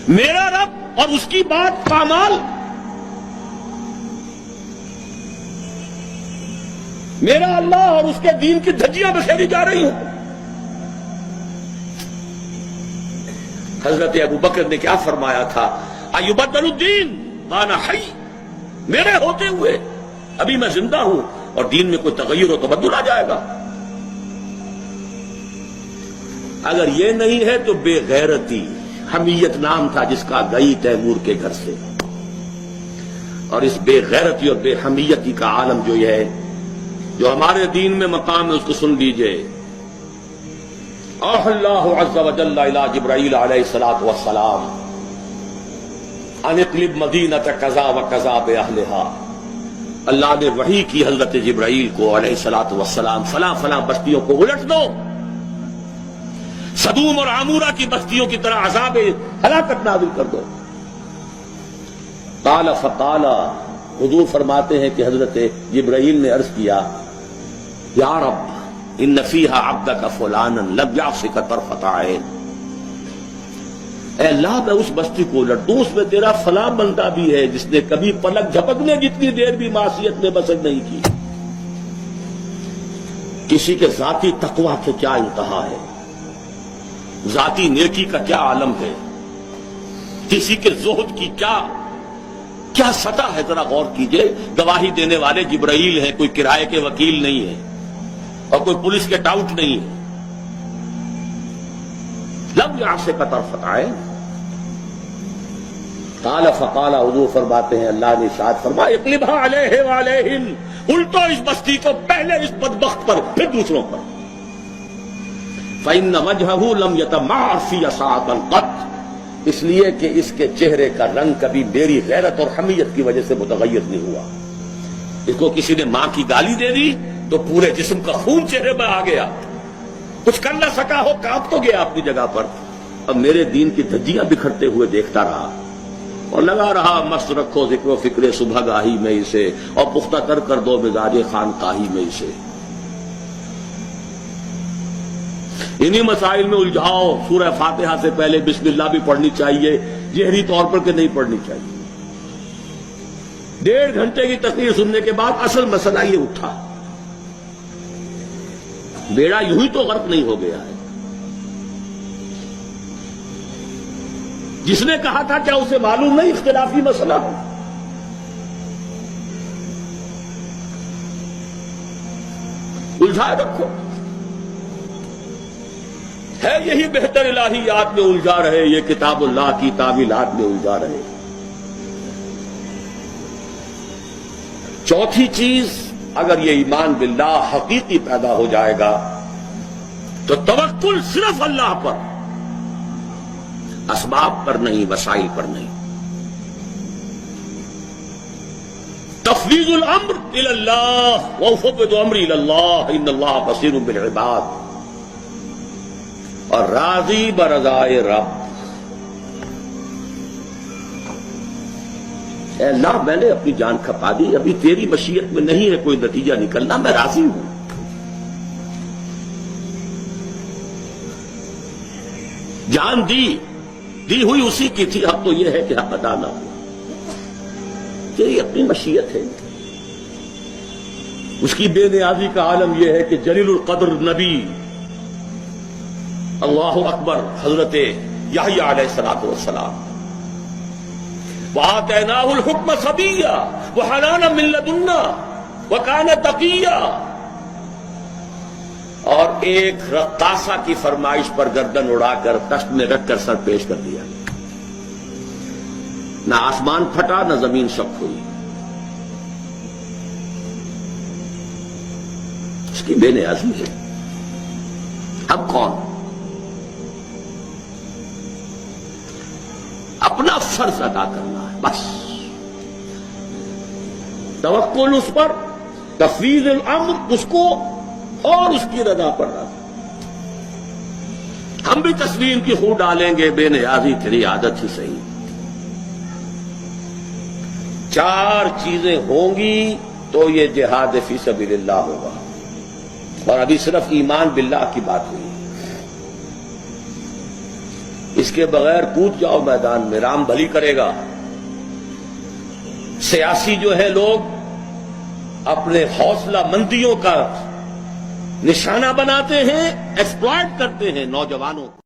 میرا رب اور اس کی بات پامال، میرا اللہ اور اس کے دین کی دھجیاں بکھیری جا رہی ہوں۔ حضرت ابوبکر نے کیا فرمایا تھا؟ ایبدل الدین وانا حی، میرے ہوتے ہوئے ابھی میں زندہ ہوں اور دین میں کوئی تغیر و تبدل آ جائے گا؟ اگر یہ نہیں ہے تو بے غیرتی، حمیت نام تھا جس کا گئی تیمور کے گھر سے، اور اس بے غیرتی اور بے حمیتی کا عالم جو یہ ہے، جو ہمارے دین میں مقام ہے، اس کو سن لیجئے۔ اوحى اللہ عز وجل الى جبرائیل علیہ الصلوۃ والسلام ان اقلب مدینۃ کذا وکذا باہلھا، اللہ نے وحی کی حضرت جبرائیل کو علیہ الصلوۃ والسلام، فلاں فلاں بستیوں کو الٹ دو، سدوم اور عمورہ کی بستیوں کی طرح عذاب ہلاکت نازل کر دو۔ قال فقال، حضور فرماتے ہیں کہ حضرت جبرائیل نے عرض کیا، یا رب ان فیہا عبدک فلانا لم یعصک طرفۃ عین، اے اللہ میں اس بستی کو الٹ دوں، اس میں تیرا فلاں بندہ بھی ہے جس نے کبھی پلک جھپکنے جتنی دیر بھی معصیت میں بسر نہیں کی۔ کسی کے ذاتی تقویٰ کے کیا انتہا ہے، ذاتی نیکی کا کیا عالم ہے، کسی کے زہد کی کیا سطح ہے، ذرا غور کیجئے۔ گواہی دینے والے جبرائیل ہیں، کوئی کرائے کے وکیل نہیں ہے اور کوئی پولیس کے ٹاؤٹ نہیں ہے۔ لم یعصک طرفۃ عین، قال فقال، حضور فرماتے ہیں اللہ نے ارشاد فرمایا، اقلبھا علیہ وعلیہم، الٹو اس بستی کو، پہلے اس بدبخت پر پھر دوسروں پر۔ فإن وجهه لم يتمعر في ساعة قط، اس لیے کہ اس کے چہرے کا رنگ کبھی میری غیرت اور حمیت کی وجہ سے متغیر نہیں ہوا۔ اس کو کسی نے ماں کی گالی دے دی تو پورے جسم کا خون چہرے میں آ گیا، کچھ کر نہ سکا ہو، کانپ تو گیا اپنی جگہ پر، اب میرے دین کی دھجیاں بکھرتے ہوئے دیکھتا رہا اور لگا رہا، مست رکھو ذکر و فکر صبح گاہی میں اسے، اور پختہ کر دو مزاج خانقاہی میں اسے۔ انہی مسائل میں الجھاؤ۔ سورہ فاتحہ سے پہلے بسم اللہ بھی پڑھنی چاہیے، جہری طور پر کہ نہیں پڑھنی چاہیے۔ 1.5 گھنٹے کی تقریر سننے کے بعد اصل مسئلہ یہ اٹھا، بیڑا یوں ہی تو غرق نہیں ہو گیا ہے۔ جس نے کہا تھا کیا اسے معلوم نہیں اختلافی مسئلہ ہے؟ الجھائے رکھو، ہے یہی بہتر الہیات میں الجھا رہے، یہ کتاب اللہ کی تعویلات میں الجھا رہے۔ چوتھی چیز، اگر یہ ایمان باللہ حقیقی پیدا ہو جائے گا تو توکل صرف اللہ پر، اسباب پر نہیں، وسائل پر نہیں۔ تفویض الامر الی اللہ، وافوض امری الی اللہ ان اللہ بصیر بالعباد، اور راضی برضائے رب۔ اے اللہ میں نے اپنی جان کھپا دی، ابھی تیری مشیت میں نہیں ہے کوئی نتیجہ نکلنا، میں راضی ہوں۔ جان دی ہوئی اسی کی تھی، اب تو یہ ہے کہ حق ادا نہ ہو، تیری اپنی مشیت ہے۔ اس کی بے نیازی کا عالم یہ ہے کہ جلیل القدر نبی، اللہ اکبر، حضرت یحییٰ علیہ الصلوۃ والسلام، وآتیناہ الحکم صبیا وحنانا من لدنا وکان تقیا، اور ایک رقاصہ کی فرمائش پر گردن اڑا کر تشت میں رکھ کر سر پیش کر دیا، نہ آسمان پھٹا نہ زمین شق ہوئی۔ اس کی بے نیازی ہے۔ اب کون؟ اپنا فرض ادا کرنا ہے بس، توکل اس پر، تفویض الامر اس کو، اور اس کی رضا پر رضا۔ ہم بھی تسلیم کی خو ڈالیں گے، بے نیازی تیری عادت ہی صحیح۔ 4 چیزیں ہوں گی تو یہ جہاد فی سبیل اللہ ہوگا، اور ابھی صرف ایمان باللہ کی بات ہوئی۔ اس کے بغیر کود جاؤ میدان میں، رام بھلی کرے گا۔ سیاسی جو ہے لوگ اپنے حوصلہ مندیوں کا نشانہ بناتے ہیں، ایکسپلائٹ کرتے ہیں نوجوانوں کو۔